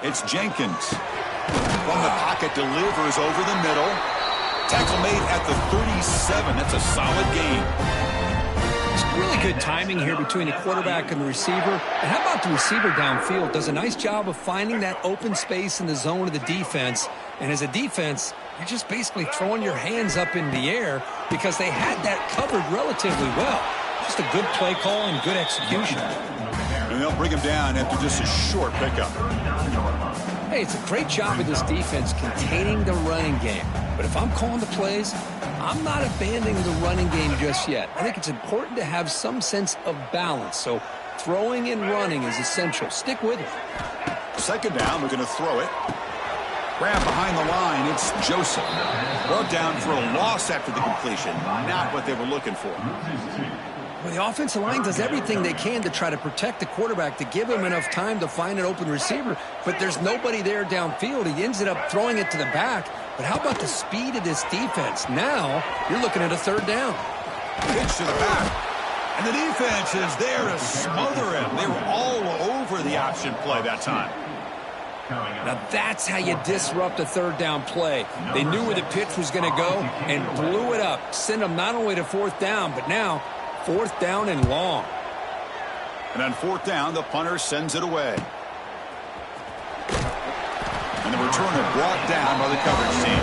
It's Jenkins. From the pocket, delivers over the middle. Tackle made at the 37. That's a solid gain. It's really good timing here between the quarterback and the receiver. And how about the receiver downfield? Does a nice job of finding that open space in the zone of the defense. And as a defense, you're just basically throwing your hands up in the air because they had that covered relatively well. Just a good play call and good execution. And they'll bring him down after just a short pickup. Hey, it's a great job of this defense containing the running game. But if I'm calling the plays, I'm not abandoning the running game just yet. I think it's important to have some sense of balance. So throwing and running is essential. Stick with it. Second down, we're going to throw it. Grab behind the line, it's Joseph. Brought down for a loss after the completion. Not what they were looking for. Well, the offensive line does everything they can to try to protect the quarterback, to give him enough time to find an open receiver, but there's nobody there downfield. He ends up throwing it to the back. But how about the speed of this defense? Now, you're looking at a third down. Pitch to the back. And the defense is there to smother him. They were all over the option play that time. Now that's how you disrupt a third down play. They knew where the pitch was going to go and blew it up. Send them not only to fourth down, but now fourth down and long. And on fourth down, the punter sends it away. And the returner brought down by the coverage team.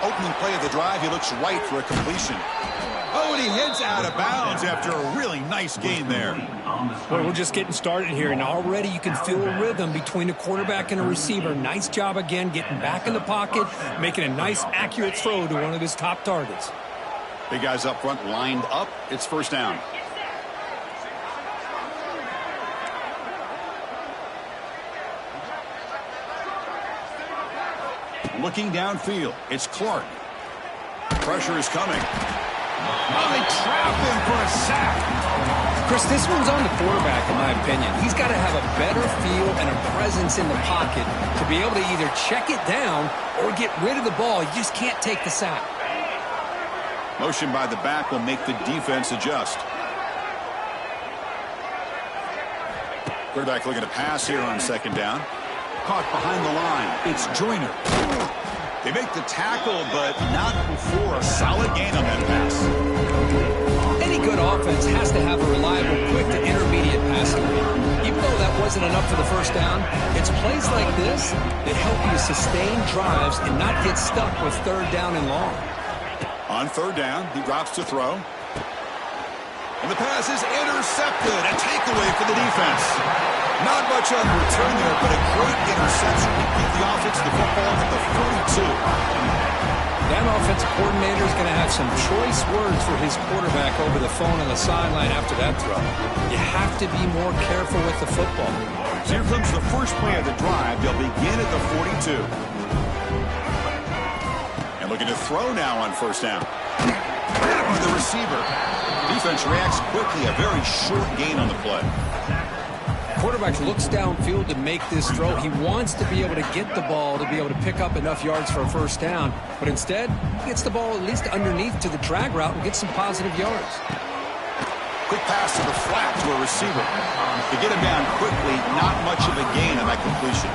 Opening play of the drive, he looks right for a completion. Oh, and he heads out of bounds after a really nice gain there. Well, we're just getting started here, and already you can feel a rhythm between the quarterback and the receiver. Nice job again getting back in the pocket, making a nice, accurate throw to one of his top targets. Big guys up front lined up. It's first down. Looking downfield, it's Clark. Pressure is coming. Oh, they trap him for a sack. Chris, this one's on the quarterback, in my opinion. He's got to have a better feel and a presence in the pocket to be able to either check it down or get rid of the ball. You just can't take the sack. Motion by the back will make the defense adjust. Quarterback looking to pass here on second down. Caught behind the line. It's Joyner. They make the tackle, but not before a solid gain on that pass. Any good offense has to have a reliable, quick to intermediate passing game. Even though that wasn't enough for the first down, it's plays like this that help you sustain drives and not get stuck with third down and long. On third down, he drops to throw. And the pass is intercepted. A takeaway for the defense. Not much on return there, but a great interception to keep the offense the football at the 42. That offensive coordinator is going to have some choice words for his quarterback over the phone on the sideline after that throw. You have to be more careful with the football. So here comes the first play of the drive. They'll begin at the 42. And looking to throw now on first down. On the receiver. Defense reacts quickly. A very short gain on the play. Quarterback looks downfield to make this throw. He wants to be able to get the ball to be able to pick up enough yards for a first down. But instead, he gets the ball at least underneath to the drag route and gets some positive yards. Quick pass to the flat to a receiver. To get him down quickly, not much of a gain on that completion.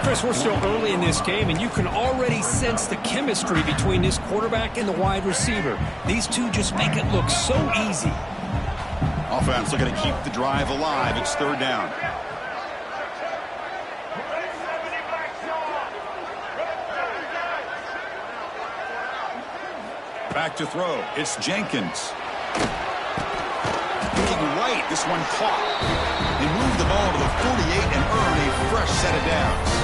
Chris, we're still early in this game, and you can already sense the chemistry between this quarterback and the wide receiver. These two just make it look so easy. Offense looking to keep the drive alive. It's third down. Back to throw. It's Jenkins. Looking right. This one caught. They move the ball to the 48 and earn a fresh set of downs.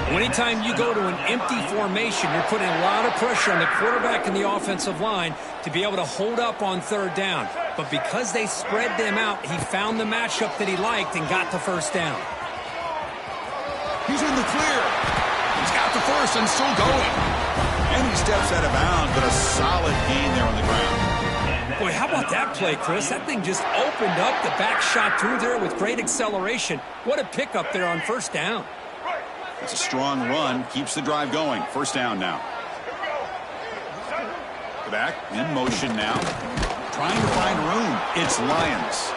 Anytime you go to an empty formation, you're putting a lot of pressure on the quarterback and the offensive line to be able to hold up on third down. but because they spread them out, he found the matchup that he liked and got the first down. He's in the clear. He's got the first and still going. And he steps out of bounds, but a solid gain there on the ground. Boy, how about that play, Chris? That thing just opened up. The back shot through there with great acceleration. What a pickup there on first down. It's a strong run. Keeps the drive going. First down now. The back in motion now. Trying to find room. It's Lions.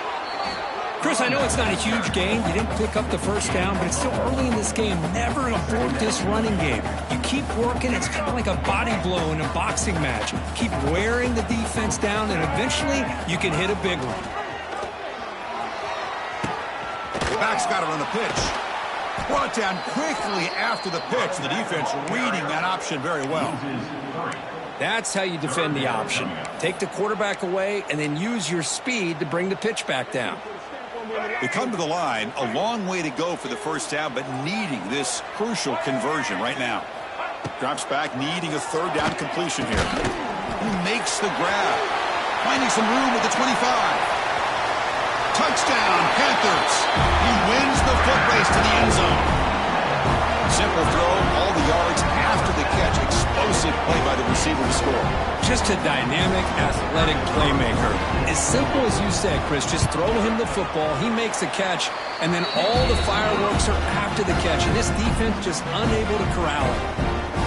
Chris, I know it's not a huge gain. You didn't pick up the first down, but it's still early in this game. Never abort this running game. You keep working. It's kind of like a body blow in a boxing match. Keep wearing the defense down, and eventually you can hit a big one. The back's got it on the pitch. Brought down quickly after the pitch. The defense reading that option very well. That's how you defend the option. Take the quarterback away and then use your speed to bring the pitch back down. They come to the line, a long way to go for the first down, but needing this crucial conversion right now. Drops back, needing a third down completion here. He makes the grab. Finding some room at the 25. Touchdown, Panthers. He wins the foot race to the end zone. Simple throw, all the yards after the catch. Explosive play by the receiver to score. Just a dynamic, athletic playmaker. As simple as you said, Chris, just throw him the football, he makes the catch, and then all the fireworks are after the catch. And this defense just unable to corral it.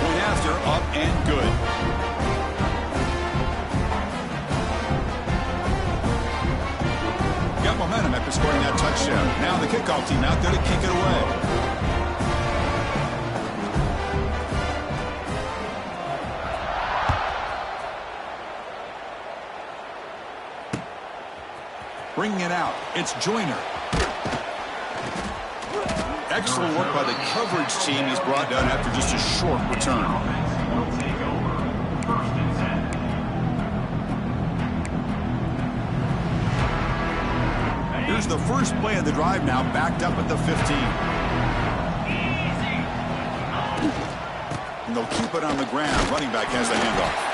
Point after, up and good. Got momentum after scoring that touchdown. Now the kickoff team out there to kick it away. Bringing it out, it's Joyner. Excellent work by the coverage team. He's brought down after just a short return. Here's the first play of the drive now, backed up at the 15. And they'll keep it on the ground. Running back has the handoff.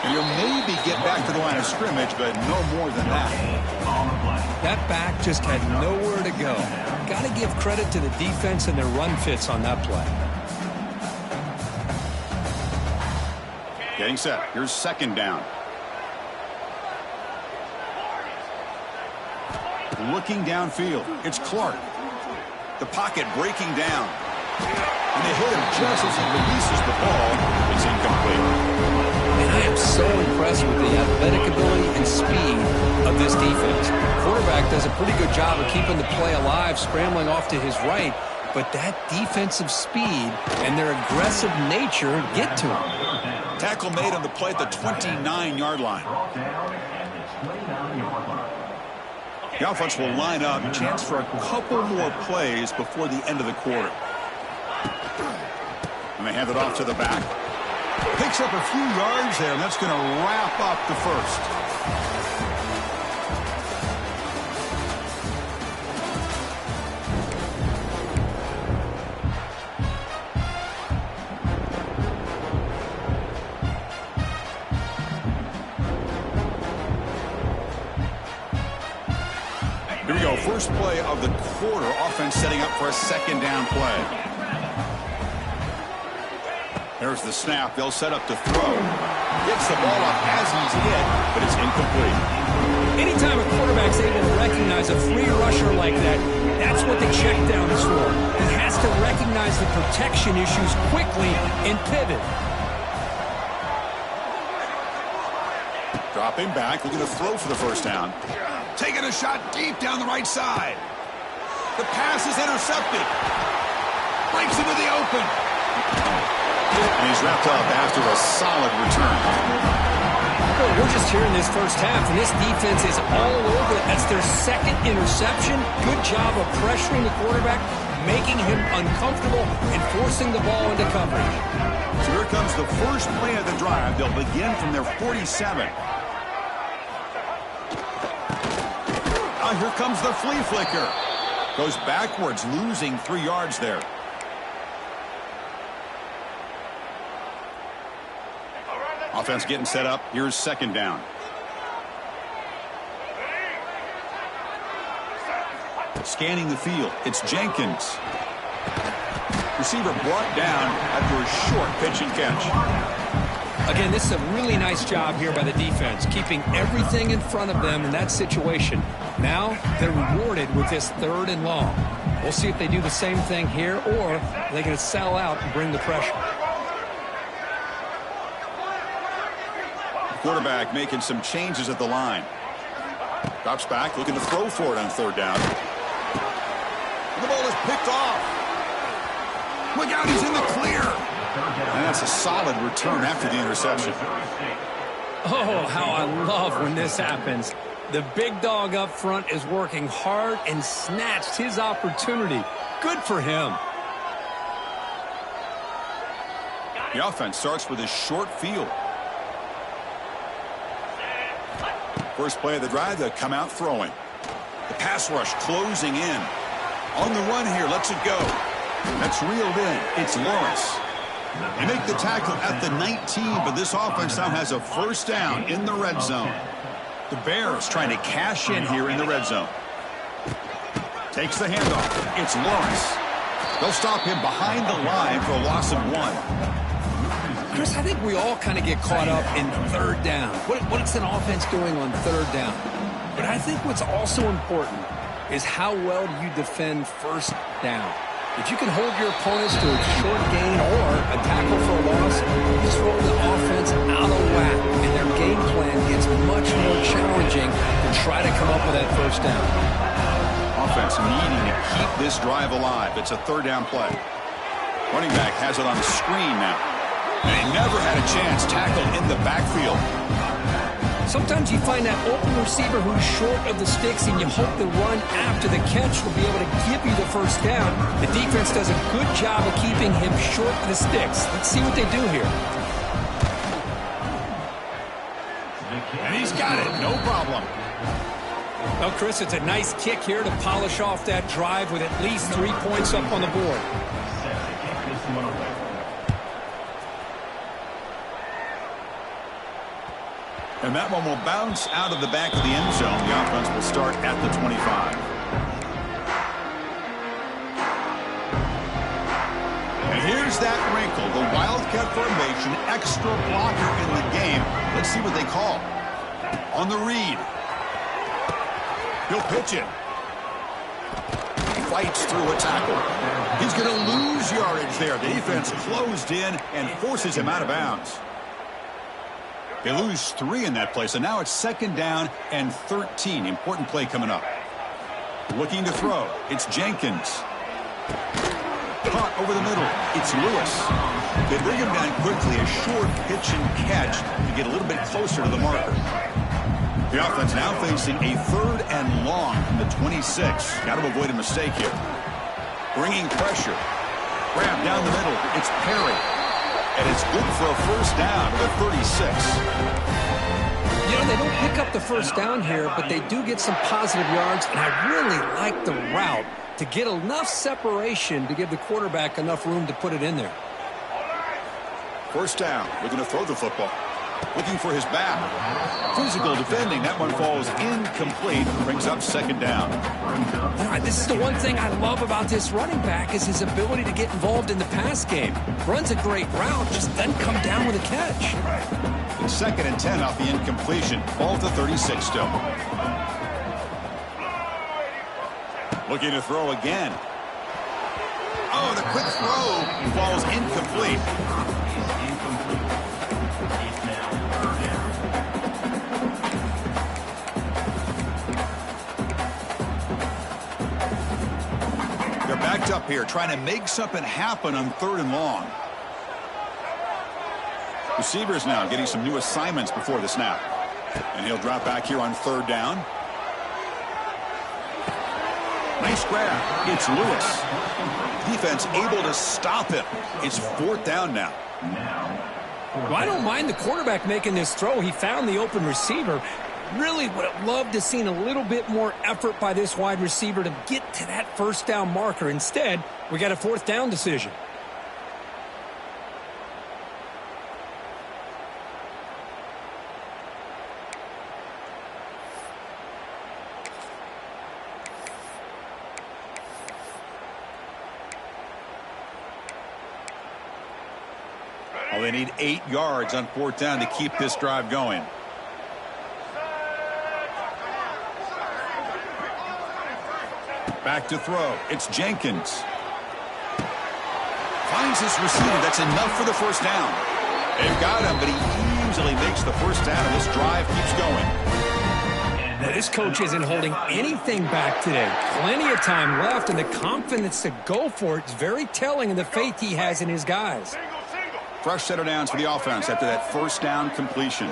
And you'll maybe get back to the line of scrimmage, but no more than that. That back just had nowhere to go. Got to give credit to the defense and their run fits on that play. Getting set. Here's second down. Looking downfield. It's Clark. The pocket breaking down. And they hit him just as he releases the ball. It's incomplete. And I am so impressed with the athletic ability and speed of this defense. Quarterback does a pretty good job of keeping the play alive, scrambling off to his right, but that defensive speed and their aggressive nature get to him. Tackle made on the play at the 29-yard line. The offense will line up. Chance for a couple more plays before the end of the quarter. And they hand it off to the back. Picks up a few yards there, and that's going to wrap up the first. Here we go. First play of the quarter. Offense setting up for a second down play. There's the snap. They'll set up to throw. Gets the ball up as he's hit, but it's incomplete. Anytime a quarterback's able to recognize a free rusher like that, that's what the check down is for. He has to recognize the protection issues quickly and pivot. Dropping back, looking to throw for the first down. Taking a shot deep down the right side. The pass is intercepted. Breaks into the open. And he's wrapped up after a solid return. Well, we're just here in this first half, and this defense is all over it. That's their second interception. Good job of pressuring the quarterback, making him uncomfortable, and forcing the ball into coverage. So here comes the first play of the drive. They'll begin from their 47. Here comes the flea flicker. Goes backwards, losing 3 yards there. Offense getting set up. Here's second down. Scanning the field, it's Jenkins. Receiver brought down after a short pitch and catch. Again, this is a really nice job here by the defense, keeping everything in front of them in that situation. Now they're rewarded with this 3rd and long. We'll see if they do the same thing here, or they're going to sell out and bring the pressure. Quarterback making some changes at the line. Drops back, looking to throw for it on 3rd down. The ball is picked off. Look out, he's in the clear. And that's a solid return after the interception. Oh, how I love when this happens. The big dog up front is working hard and snatched his opportunity. Good for him. The offense starts with a short field. First play of the drive, they come out throwing. The pass rush closing in. On the run here, lets it go. That's reeled in. It's Lawrence. They make the tackle at the 19, but this offense now has a 1st down in the red zone. The Bears trying to cash in here in the red zone. Takes the handoff. It's Lawrence. They'll stop him behind the line for a loss of 1. Chris, I think we all kind of get caught up in 3rd down. What's an offense doing on 3rd down? But I think what's also important is how well do you defend 1st down. If you can hold your opponents to a short gain or a tackle for a loss, you throw the offense out of whack, and their game plan gets much more challenging to try to come up with that 1st down. Offense needing to keep this drive alive. It's a 3rd down play. Running back has it on the screen now. And he never had a chance tackled in the backfield. Sometimes you find that open receiver who's short of the sticks, and you hope the run after the catch will be able to give you the 1st down. The defense does a good job of keeping him short of the sticks. Let's see what they do here. And he's got it, no problem. Well, Chris, it's a nice kick here to polish off that drive with at least 3 points up on the board. And that one will bounce out of the back of the end zone. The offense will start at the 25. And here's that wrinkle. The Wildcat formation, extra blocker in the game. Let's see what they call. On the read. He'll pitch it. Fights through a tackle. He's going to lose yardage there. The defense closed in and forces him out of bounds. They lose 3 in that play, so now it's 2nd down and 13. Important play coming up. Looking to throw. It's Jenkins. Caught over the middle. It's Lewis. They bring him down quickly. A short pitch and catch to get a little bit closer to the marker. The offense now facing a 3rd and long from the 26. Got to avoid a mistake here. Bringing pressure. Grab down the middle. It's Perry. And it's good for a 1st down to the 36. You know, they don't pick up the 1st down here, but they do get some positive yards, and I really like the route to get enough separation to give the quarterback enough room to put it in there. 1st down. Looking to throw the football. Looking for his back. Physical defending. That one falls incomplete. Brings up 2nd down. This is the one thing I love about this running back is his ability to get involved in the pass game. Runs a great route, just doesn't come down with a catch. It's 2nd and 10 off the incompletion. Ball to 36 still. Looking to throw again. Oh, the quick throw falls incomplete. Backed up here, trying to make something happen on 3rd and long. Receivers now getting some new assignments before the snap. And he'll drop back here on 3rd down. Nice grab. It's Lewis. Defense able to stop him. It's 4th down now. Well, I don't mind the quarterback making this throw. He found the open receiver. Really would have loved to have seen a little bit more effort by this wide receiver to get to that 1st down marker. Instead, we got a 4th down decision. Well, they need 8 yards on 4th down to keep this drive going. Back to throw. It's Jenkins. Finds his receiver. That's enough for the first down. They've got him, but he easily makes the first down, and this drive keeps going. Now, this coach isn't holding anything back today. Plenty of time left, and the confidence to go for it is very telling of the faith he has in his guys. Fresh set of downs for the offense after that first down completion.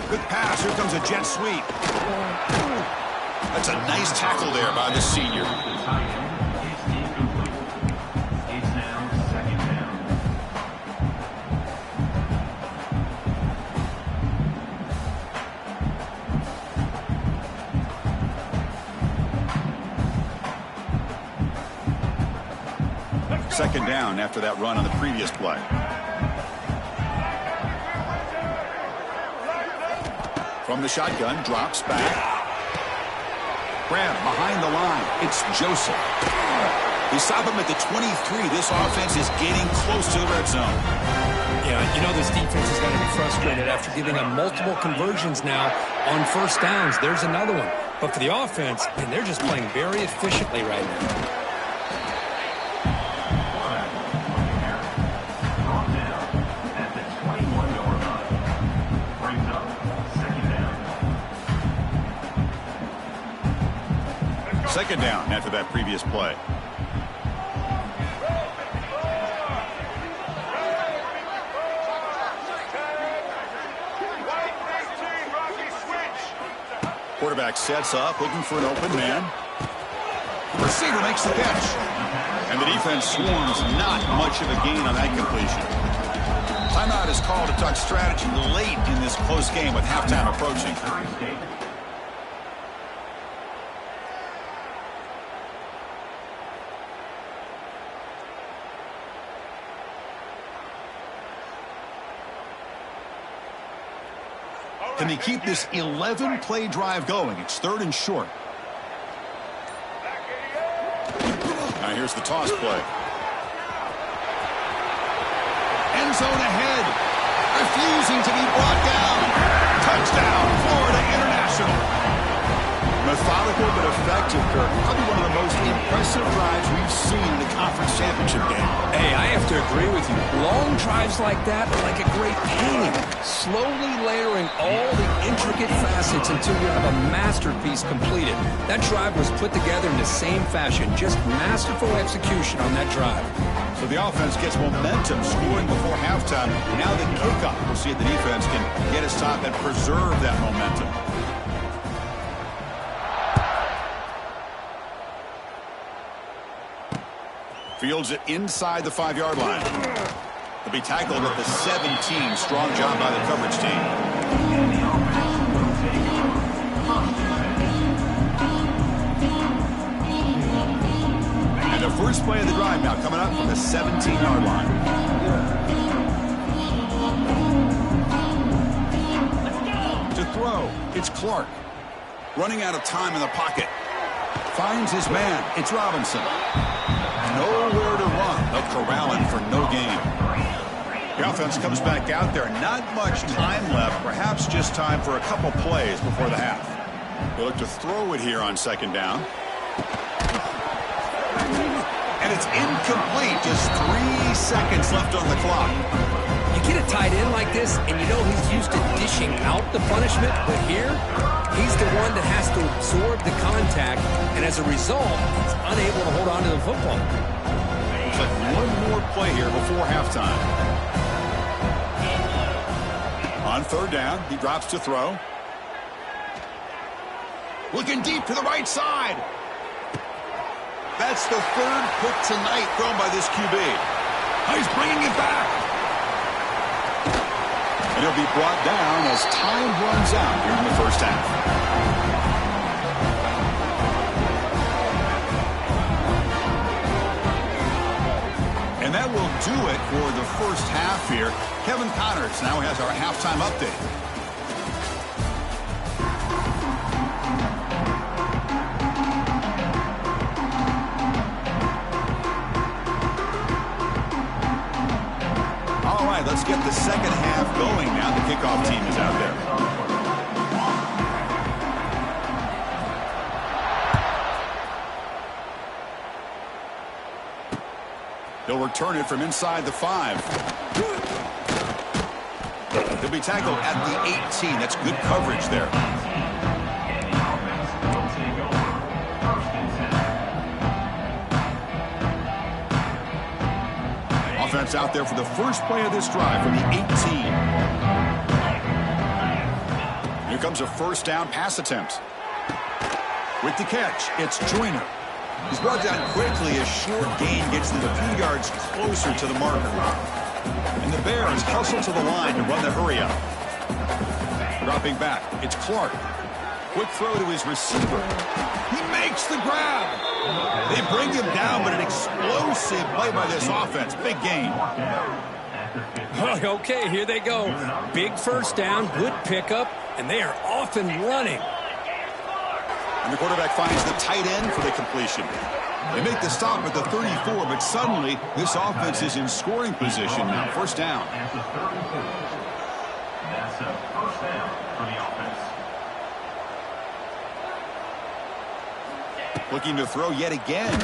Good pass. Here comes a jet sweep. That's a nice tackle there by the senior. Second down after that run on the previous play. From the shotgun, drops back. Graham behind the line. It's Joseph. They stop him at the 23. This offense is getting close to the red zone. Yeah, you know this defense is going to be frustrated after giving up multiple conversions now on first downs. There's another one. But for the offense, man, they're just playing very efficiently right now. Second down after that previous play. Quarterback sets up, looking for an open man. The receiver makes the catch. And the defense swarms. Not much of a gain on that completion. Timeout is called to talk strategy late in this close game with halftime approaching. Can they keep this 11-play drive going? It's 3rd and short. Now here's the toss play. End zone ahead. Refusing to be brought down. Touchdown, Florida International. Methodical but effective, Kirk. Probably one of the most impressive drives we've seen in the conference championship game. Hey, I have to agree with you. Long drives like that are like a great painting. Slowly layering all the intricate facets until you have a masterpiece completed. That drive was put together in the same fashion. Just masterful execution on that drive. So the offense gets momentum, scoring before halftime. Now the kickoff. We'll see if the defense can get a stop and preserve that momentum. Fields it inside the 5-yard line. He'll be tackled at the 17. Strong job by the coverage team. And the first play of the drive now coming up from the 17-yard line. To throw, it's Clark. Running out of time in the pocket. Finds his man. It's Robinson. Nowhere to run. They'll corral him for no gain. The offense comes back out there. Not much time left. Perhaps just time for a couple plays before the half. They look to throw it here on second down. And it's incomplete. Just 3 seconds left on the clock. You get a tight end like this, and you know he's used to dishing out the punishment, but here, he's the one that has to absorb the contact, and as a result, he's unable to hold on to the football. Looks like one more play here before halftime. On third down, he drops to throw. Looking deep to the right side. That's the 3rd pick tonight thrown by this QB. He's bringing it back. And he'll be brought down as time runs out here in the first half. And that will do it for the first half here. Kevin Connors now has our halftime update. kickoff team is out there. He'll return it from inside the 5. He'll be tackled at the 18. That's good coverage there. Offense out there for the first play of this drive from the 18. Here comes a first down pass attempt. With the catch, it's Joyner. He's brought down quickly as short gain gets them a few yards closer to the marker. And the Bears hustle to the line to run the hurry up. Dropping back, it's Clark. Quick throw to his receiver. He makes the grab. They bring him down, but an explosive play by this offense. Big gain. Okay, here they go. Big first down, good pickup, and they are off and running. And the quarterback finds the tight end for the completion. They make the stop at the 34, but suddenly this offense is in scoring position now. First down. That's a first down for the offense. Looking to throw yet again.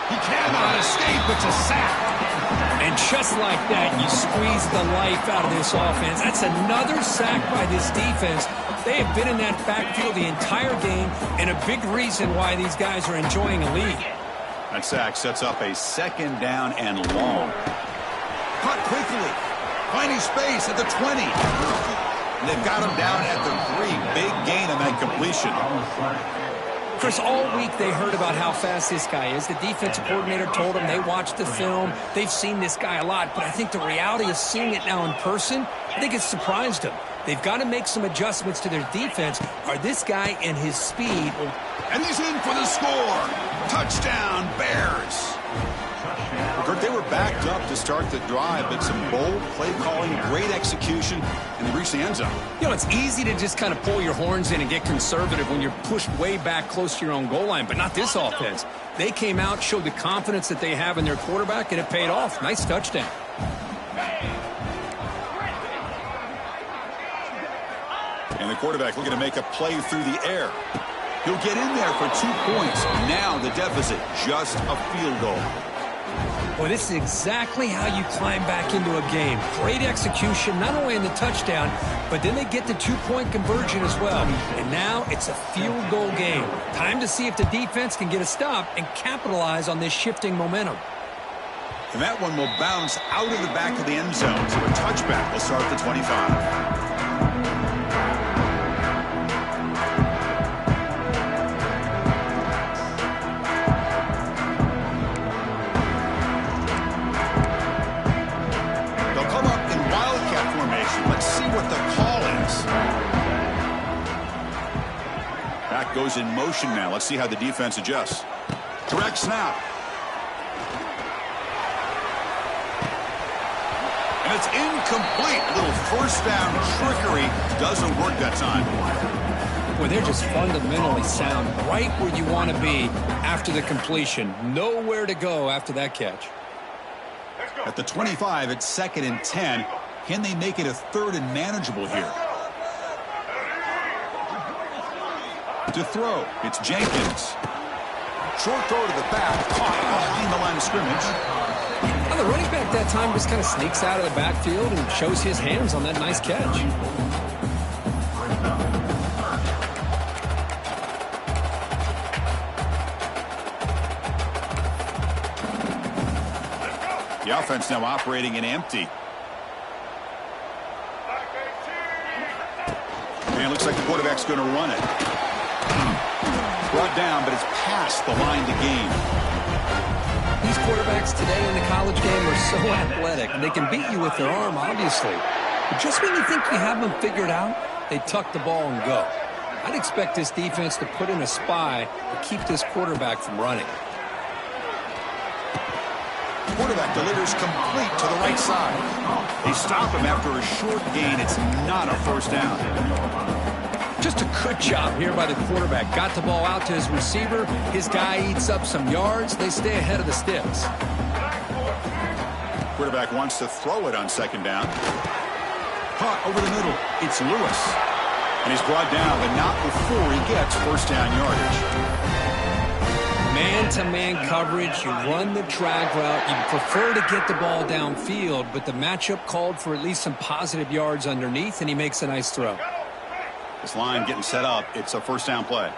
He cannot escape. It's a sack. And just like that, you squeeze the life out of this offense. That's another sack by this defense. They have been in that backfield the entire game, and a big reason why these guys are enjoying a lead. That sack sets up a second down and long. Caught quickly. Finding space at the 20. And they've got him down at the 3. Big gain on that completion. Chris, all week they heard about how fast this guy is. The defensive coordinator told them they watched the film. They've seen this guy a lot, but I think the reality of seeing it now in person, I think it's surprised them. They've got to make some adjustments to their defense. Are this guy and his speed? And he's in for the score. Touchdown, Bears. Kurt, they were backed up to start the drive, but some bold play calling, great execution, and they reached the end zone. You know, it's easy to just kind of pull your horns in and get conservative when you're pushed way back close to your own goal line, but not this offense. They came out, showed the confidence that they have in their quarterback, and it paid off. Nice touchdown. And the quarterback looking to make a play through the air. He'll get in there for 2 points. Now the deficit, just a field goal. Well, this is exactly how you climb back into a game. Great execution, not only in the touchdown, but then they get the 2-point conversion as well. And now it's a field goal game. Time to see if the defense can get a stop and capitalize on this shifting momentum. And that one will bounce out of the back of the end zone. So a touchback will start at the 25. Let's see what the call is. Back goes in motion now. Let's see how the defense adjusts. Direct snap. And it's incomplete. A little first down trickery doesn't work that time. Well, they're just fundamentally sound, right where you want to be after the completion. Nowhere to go after that catch. At the 25, it's 2nd and 10. Can they make it a 3rd and manageable here? To throw, it's Jenkins. Short throw to the back, caught behind the line of scrimmage. Well, the running back that time just kind of sneaks out of the backfield and shows his hands on that nice catch. The offense now operating in empty. And it looks like the quarterback's going to run it. Brought down, but it's past the line to gain. These quarterbacks today in the college game are so athletic. They can beat you with their arm, obviously. But just when you think you have them figured out, they tuck the ball and go. I'd expect this defense to put in a spy to keep this quarterback from running. Quarterback delivers complete to the right side. They stop him after a short gain. It's not a first down. Just a good job here by the quarterback. Got the ball out to his receiver. His guy eats up some yards. They stay ahead of the sticks. Quarterback wants to throw it on 2nd down. Caught over the middle. It's Lewis. And he's brought down, but not before he gets first down yardage. Man-to-man coverage, you run the drag route. You prefer to get the ball downfield, but the matchup called for at least some positive yards underneath, and he makes a nice throw. This line getting set up. It's a first down play.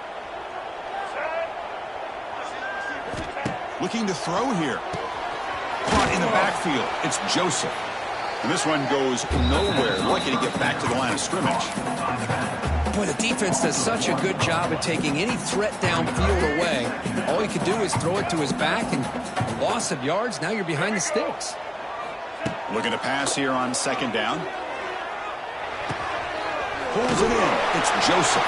Looking to throw here. Caught in the backfield. It's Joseph. And this one goes nowhere. Lucky to get back to the line of scrimmage. Boy, the defense does such a good job of taking any threat downfield away. All he could do is throw it to his back, and loss of yards, now you're behind the sticks. Looking to pass here on second down. Pulls it in. It's Joseph.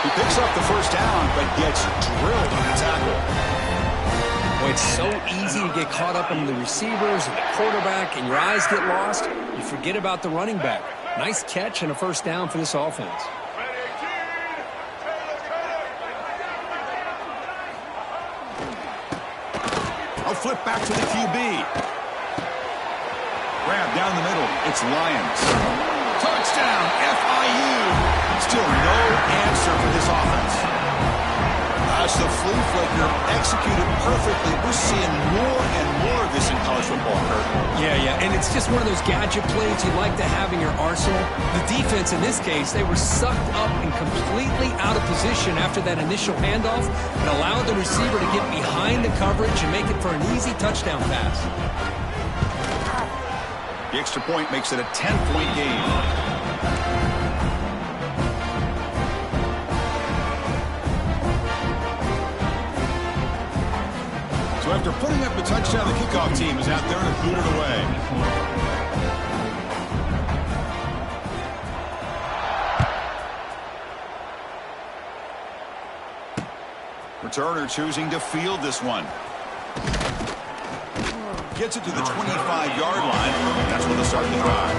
He picks up the first down, but gets drilled on the tackle. Boy, it's so easy to get caught up in the receivers and the quarterback, and your eyes get lost. You forget about the running back. Nice catch and a first down for this offense. I'll flip back to the QB. Grab down the middle. It's Lions. Touchdown, FIU. Still no answer for this offense. As the flea flicker executed perfectly, we're seeing more and more of this in college football, Kurt. Yeah, and it's just one of those gadget plays you like to have in your arsenal. The defense, in this case, they were sucked up and completely out of position after that initial handoff and allowed the receiver to get behind the coverage and make it for an easy touchdown pass. The extra point makes it a 10-point game. So after putting up a touchdown, the kickoff team is out there to boot it away. Returner choosing to field this one. Gets it to the 25-yard line. That's when they start the drive.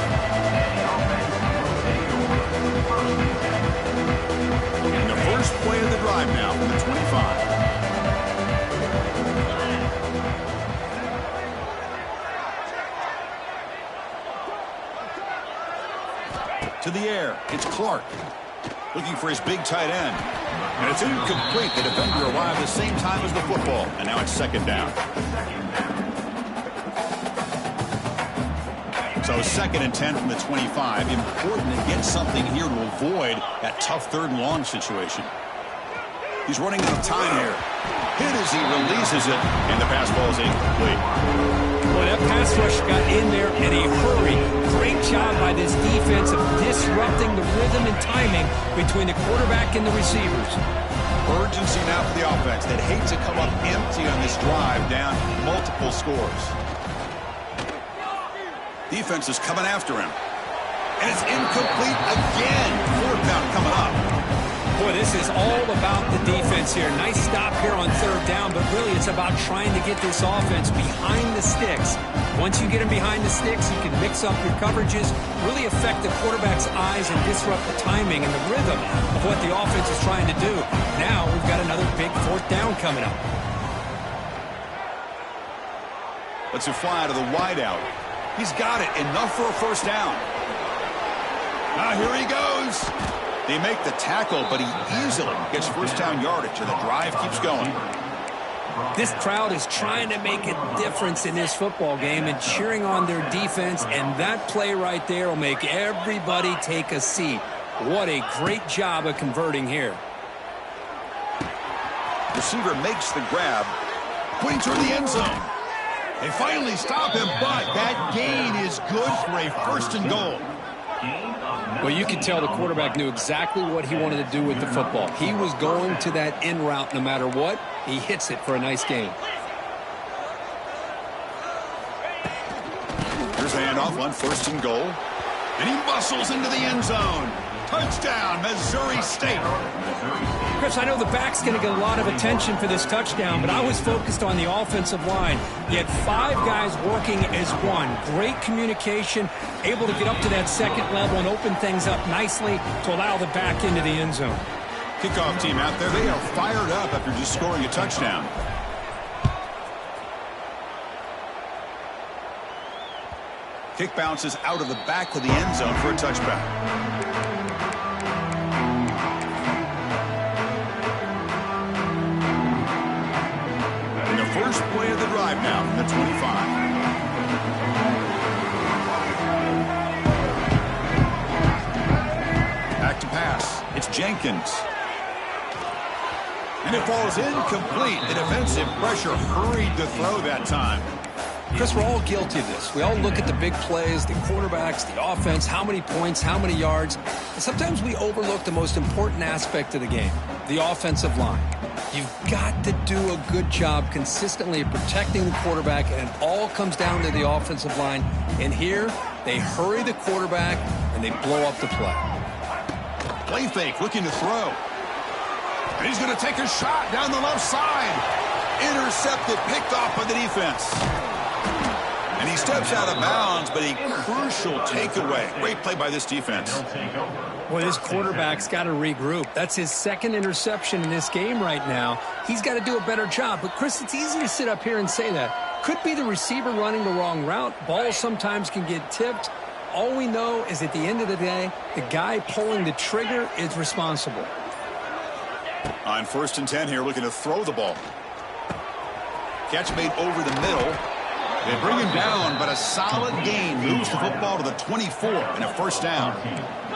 And the first play of the drive now from the 25. To the air, it's Clark. Looking for his big tight end. And it's incomplete. The defender arrived the same time as the football. And now it's second down. So second and 10 from the 25. Important to get something here to avoid that tough third and long situation. He's running out of time here. Hit as he releases it, and the pass ball is incomplete. Well, that pass rush got in there in a hurry. Great job by this defense of disrupting the rhythm and timing between the quarterback and the receivers. Urgency now for the offense. They'd hate to come up empty on this drive, down multiple scores. Defense is coming after him. And it's incomplete again. Fourth down coming up. Boy, this is all about the defense here. Nice stop here on third down, but really it's about trying to get this offense behind the sticks. Once you get them behind the sticks, you can mix up your coverages, really affect the quarterback's eyes and disrupt the timing and the rhythm of what the offense is trying to do. Now we've got another big fourth down coming up. Let's fly to the wideout. He's got it. Enough for a first down. Now here he goes. They make the tackle, but he easily gets first down yardage, and the drive keeps going. This crowd is trying to make a difference in this football game and cheering on their defense, and that play right there will make everybody take a seat. What a great job of converting here. Receiver makes the grab, pointing toward the end zone. They finally stop him, but that gain is good for a first and goal. Well, you can tell the quarterback knew exactly what he wanted to do with the football. He was going to that in route no matter what. He hits it for a nice gain. Here's a handoff on first and goal. And he muscles into the end zone. Touchdown, Missouri State. Chris, I know the back's going to get a lot of attention for this touchdown, but I was focused on the offensive line. You had five guys working as one. Great communication, able to get up to that second level and open things up nicely to allow the back into the end zone. Kickoff team out there, they are fired up after just scoring a touchdown. Kick bounces out of the back of the end zone for a touchback. And the first play of the drive now from the 25. Back to pass. It's Jenkins. And it falls incomplete. The defensive pressure hurried to throw that time. Chris, we're all guilty of this. We all look at the big plays, the quarterbacks, the offense, how many points, how many yards. And sometimes we overlook the most important aspect of the game, the offensive line. You've got to do a good job consistently of protecting the quarterback, and it all comes down to the offensive line. And here, they hurry the quarterback, and they blow up the play. Play fake, looking to throw. And he's going to take a shot down the left side. Intercepted, picked off by the defense. And he steps out of bounds, but a crucial takeaway. Great play by this defense. Boy, this quarterback's got to regroup. That's his second interception in this game right now. He's got to do a better job. But, Chris, it's easy to sit up here and say that. Could be the receiver running the wrong route. Balls sometimes can get tipped. All we know is at the end of the day, the guy pulling the trigger is responsible. On 1st and 10 here, looking to throw the ball. Catch made over the middle. They bring him down, but a solid gain moves the football to the 24 and a first down.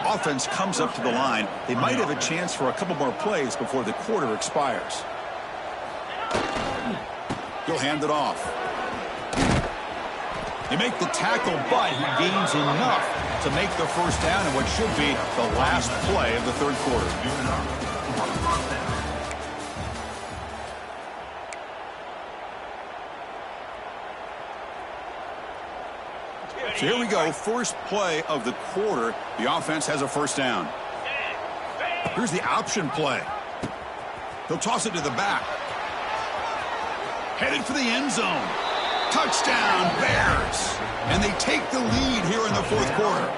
Offense comes up to the line. They might have a chance for a couple more plays before the quarter expires. He'll hand it off. They make the tackle, but he gains enough to make the first down in what should be the last play of the third quarter. So here we go, first play of the quarter. The offense has a first down. Here's the option play. He'll toss it to the back. Headed for the end zone. Touchdown, Bears. And they take the lead here in the fourth quarter.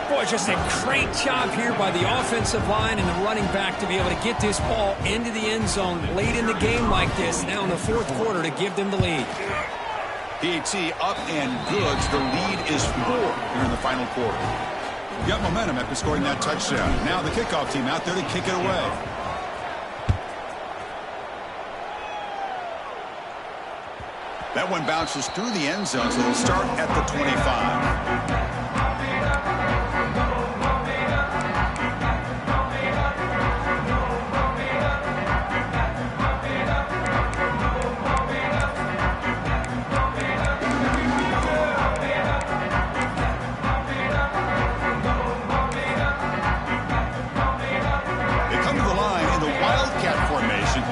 Boy, just a great job here by the offensive line and the running back to be able to get this ball into the end zone late in the game like this, now in the fourth quarter, to give them the lead. PAT up and good. The lead is 4 here in the final quarter. Got momentum after scoring that touchdown. Now the kickoff team out there to kick it away. That one bounces through the end zone, so they'll start at the 25.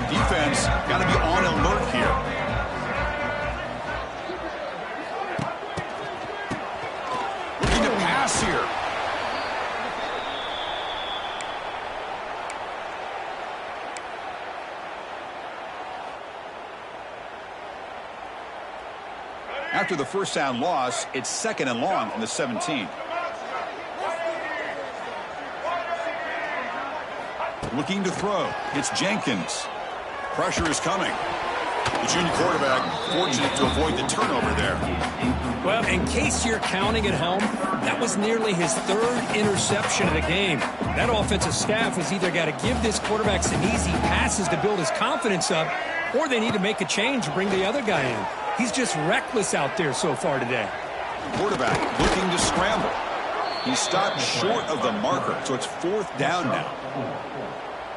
Defense got to be on alert here. Looking to pass here. After the first down loss, it's 2nd and long from the 17. Looking to throw. It's Jenkins. Pressure is coming. The junior quarterback fortunate to avoid the turnover there. Well, in case you're counting at home, that was nearly his 3rd interception of the game. That offensive staff has either got to give this quarterback some easy passes to build his confidence up, or they need to make a change to bring the other guy in. He's just reckless out there so far today. Quarterback looking to scramble. He stopped short of the marker, so it's 4th down now.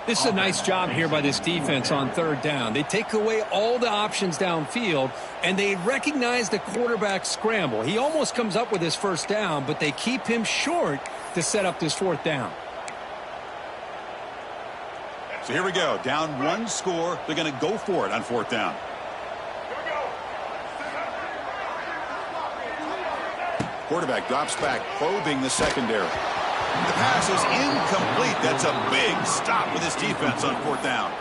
This is a nice job here by this defense on 3rd down. They take away all the options downfield, and they recognize the quarterback scramble. He almost comes up with his first down, but they keep him short to set up this 4th down. So here we go. Down 1 score. They're going to go for it on 4th down. Quarterback drops back, probing the secondary. The pass is incomplete. That's a big stop with his defense on 4th down.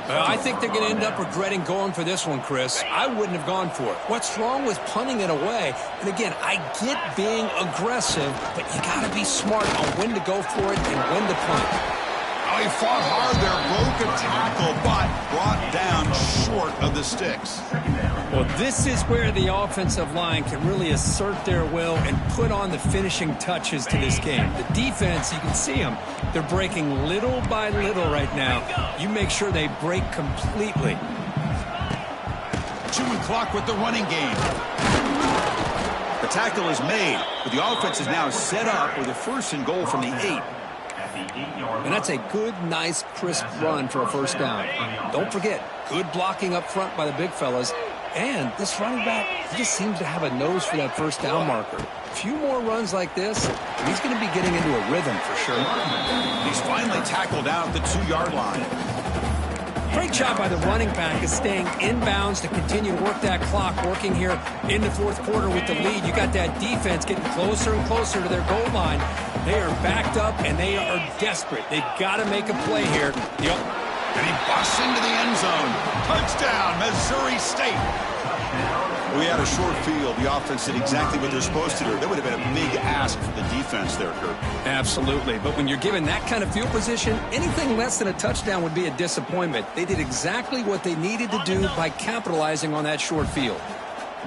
I think they're going to end up regretting going for this one, Chris. I wouldn't have gone for it. What's wrong with punting it away? And again, I get being aggressive, but you got to be smart on when to go for it and when to punt. Oh, he fought hard there, broke a tackle, but brought down short of the sticks. Well, this is where the offensive line can really assert their will and put on the finishing touches to this game. The defense, you can see them. They're breaking little by little right now. You make sure they break completely. Chewing clock with the running game. The tackle is made, but the offense is now set up with a 1st and goal from the 8. And that's a good, nice, crisp run for a first down. Don't forget, good blocking up front by the big fellas. And this running back, he just seems to have a nose for that first down marker. A few more runs like this, and he's going to be getting into a rhythm for sure. He's finally tackled down at the 2-yard line. Great job by the running back is staying inbounds to continue to work that clock, working here in the 4th quarter with the lead. You got that defense getting closer and closer to their goal line. They are backed up, and they are desperate. They've got to make a play here. And he busts into the end zone. Touchdown, Missouri State. We had a short field. The offense did exactly what they're supposed to do. That would have been a big ask for the defense there, Kurt. Absolutely. But when you're given that kind of field position, anything less than a touchdown would be a disappointment. They did exactly what they needed to do by capitalizing on that short field.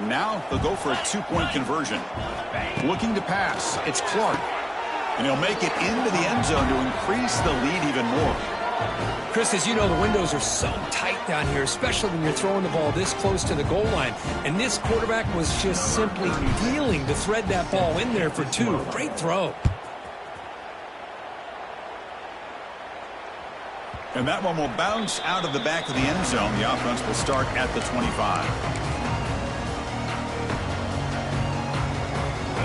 Now they'll go for a 2-point conversion. Looking to pass. It's Clark. And he'll make it into the end zone to increase the lead even more. Chris, as you know, the windows are so tight down here, especially when you're throwing the ball this close to the goal line. And this quarterback was just simply dealing to thread that ball in there for 2. Great throw. And that one will bounce out of the back of the end zone. The offense will start at the 25.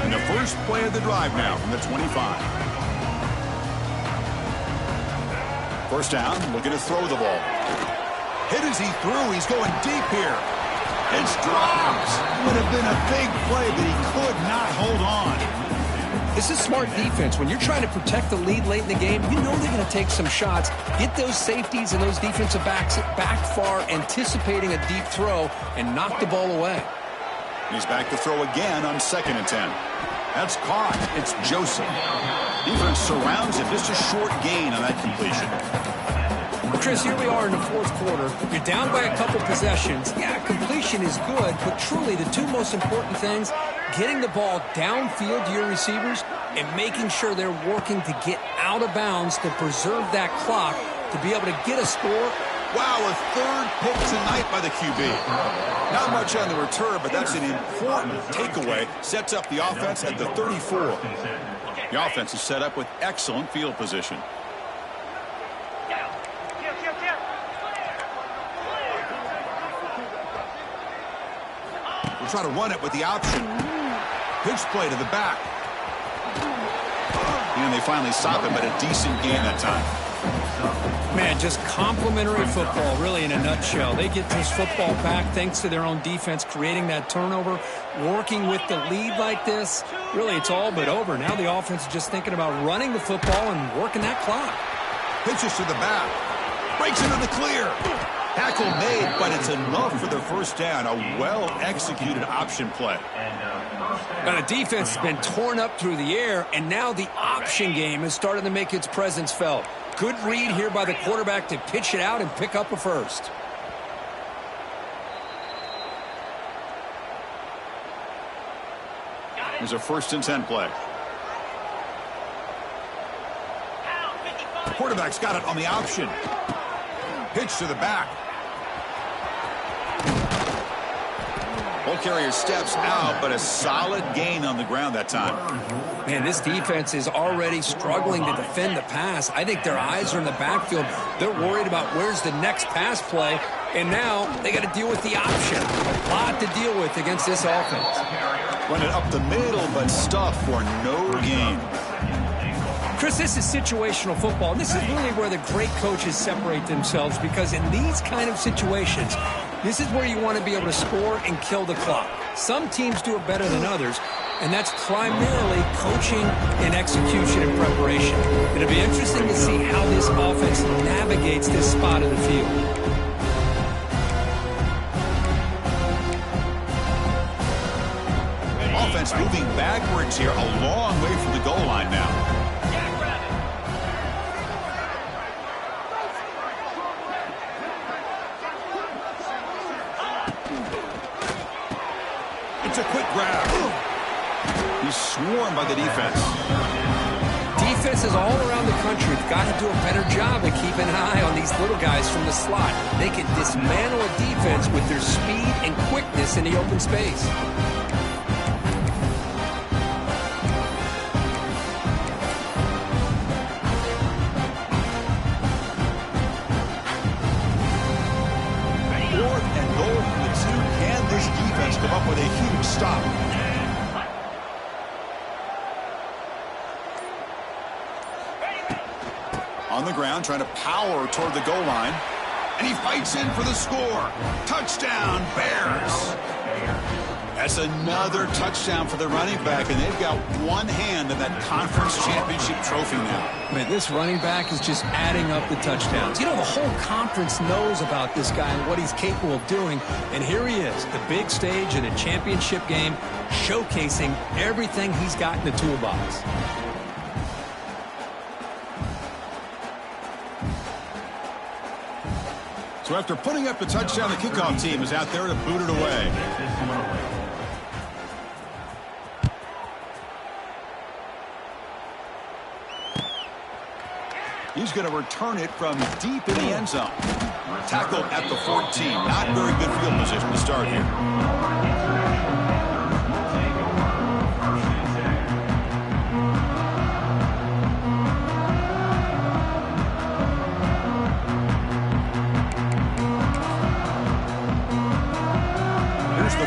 And the first play of the drive now from the 25. First down, looking to throw the ball. Hit as he threw. He's going deep here. It's dropped. Would have been a big play, but he could not hold on. This is smart defense. When you're trying to protect the lead late in the game, you know they're going to take some shots, get those safeties and those defensive backs back far, anticipating a deep throw, and knock the ball away. He's back to throw again on 2nd and 10. That's caught. It's Joseph. Defense surrounds him. Just a short gain on that completion. Well, Chris, here we are in the 4th quarter. You're down by a couple possessions. Yeah, completion is good, but truly the 2 most important things, getting the ball downfield to your receivers and making sure they're working to get out of bounds to preserve that clock to be able to get a score. Wow, a 3rd pick tonight by the QB. Not much on the return, but that's an important takeaway. Sets up the offense at the 34. The offense is set up with excellent field position. We'll try to run it with the option. Pitch play to the back. And they finally stop him, but a decent gain that time. Man, just complimentary football, really, in a nutshell. They get this football back thanks to their own defense, creating that turnover, working with the lead like this. Really, it's all but over. Now the offense is just thinking about running the football and working that clock. Pitches to the back. Breaks into the clear. Tackle made, but it's enough for the first down. A well-executed option play. Now the defense has been torn up through the air, and now the option game is starting to make its presence felt. Good read here by the quarterback to pitch it out and pick up a first. There's a 1st and 10 play. The quarterback's got it on the option. Pitch to the back. Ball carrier steps out, but a solid gain on the ground that time. Man, this defense is already struggling to defend the pass. I think their eyes are in the backfield. They're worried about where's the next pass play, and now they got to deal with the option. A lot to deal with against this offense. Run it up the middle, but stuffed for no gain. Chris, this is situational football. This is really where the great coaches separate themselves, because in these kind of situations, this is where you want to be able to score and kill the clock. Some teams do it better than others, and that's primarily coaching and execution and preparation. It'll be interesting to see how this offense navigates this spot of the field. Offense moving backwards here, a long way from the goal line now. Here's a quick grab. He's swarmed by the defense. Defenses all around the country have got to do a better job of keeping an eye on these little guys from the slot. They can dismantle a defense with their speed and quickness in the open space. Fourth and goal from the 2. Can this defense come up with a huge stop? On the ground, trying to power toward the goal line. And he fights in for the score. Touchdown, Bears. That's another touchdown for the running back, and they've got one hand in that conference championship trophy now. Man, this running back is just adding up the touchdowns. You know, the whole conference knows about this guy and what he's capable of doing, and here he is, the big stage in a championship game, showcasing everything he's got in the toolbox. So after putting up the touchdown, the kickoff team is out there to boot it away. He's going to return it from deep in the end zone. Tackled at the 14. Not very good field position to start here.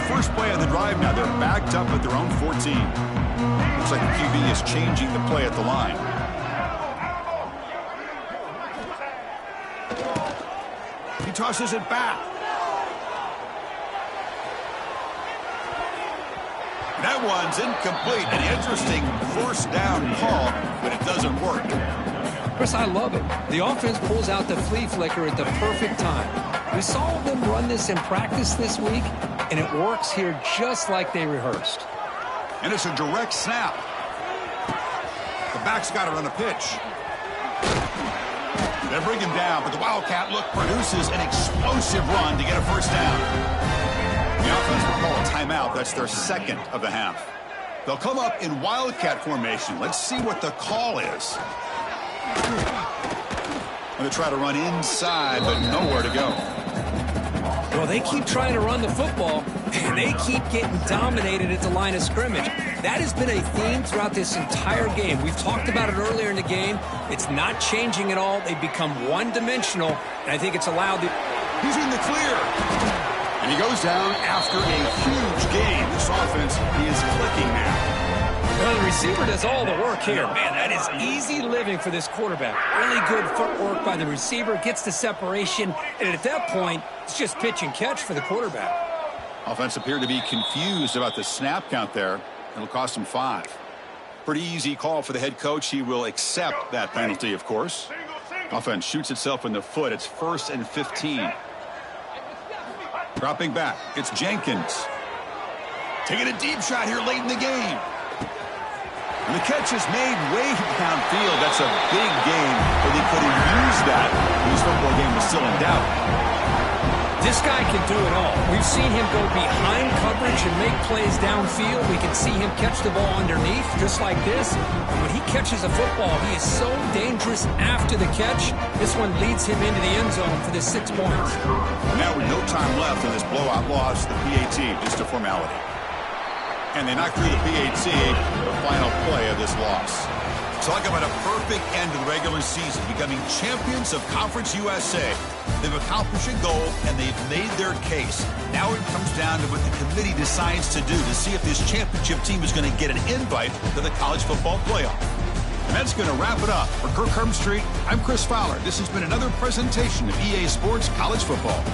First play of the drive now. They're backed up at their own 14. Looks like the QB is changing the play at the line. He tosses it back. That one's incomplete. An interesting first down call, but it doesn't work. Chris, I love it. The offense pulls out the flea flicker at the perfect time. We saw them run this in practice this week, and it works here just like they rehearsed. And it's a direct snap. The back's got to run a pitch. They bring him down, but the Wildcat look produces an explosive run to get a first down. The offense will call a timeout. That's their second of the half. They'll come up in Wildcat formation. Let's see what the call is. Going to try to run inside, but nowhere to go. Well, they keep trying to run the football, and they keep getting dominated at the line of scrimmage. That has been a theme throughout this entire game. We've talked about it earlier in the game. It's not changing at all. They've become one-dimensional, and I think it's allowed the... He's in the clear. And he goes down after a huge gain. This offense is clicking now. Well, the receiver does all the work here. Man, that is easy living for this quarterback. Really good footwork by the receiver, gets the separation, and at that point, it's just pitch and catch for the quarterback. Offense appeared to be confused about the snap count there. It'll cost him 5. Pretty easy call for the head coach. He will accept that penalty, of course. Offense shoots itself in the foot. It's 1st and 15. Dropping back, it's Jenkins. Taking a deep shot here late in the game. And the catch is made way downfield. That's a big game, but they couldn't use that when this football game was still in doubt. This guy can do it all. We've seen him go behind coverage and make plays downfield. We can see him catch the ball underneath, just like this. And when he catches a football, he is so dangerous after the catch. This one leads him into the end zone for the 6 points. Now with no time left in this blowout loss, the PAT, just a formality. And they knock through the PAT, the final play of this loss. Talk about a perfect end to the regular season, becoming champions of Conference USA. They've accomplished a goal, and they've made their case. Now it comes down to what the committee decides to do to see if this championship team is going to get an invite to the college football playoff. And that's going to wrap it up. For Kirk Herbstreit, I'm Chris Fowler. This has been another presentation of EA Sports College Football.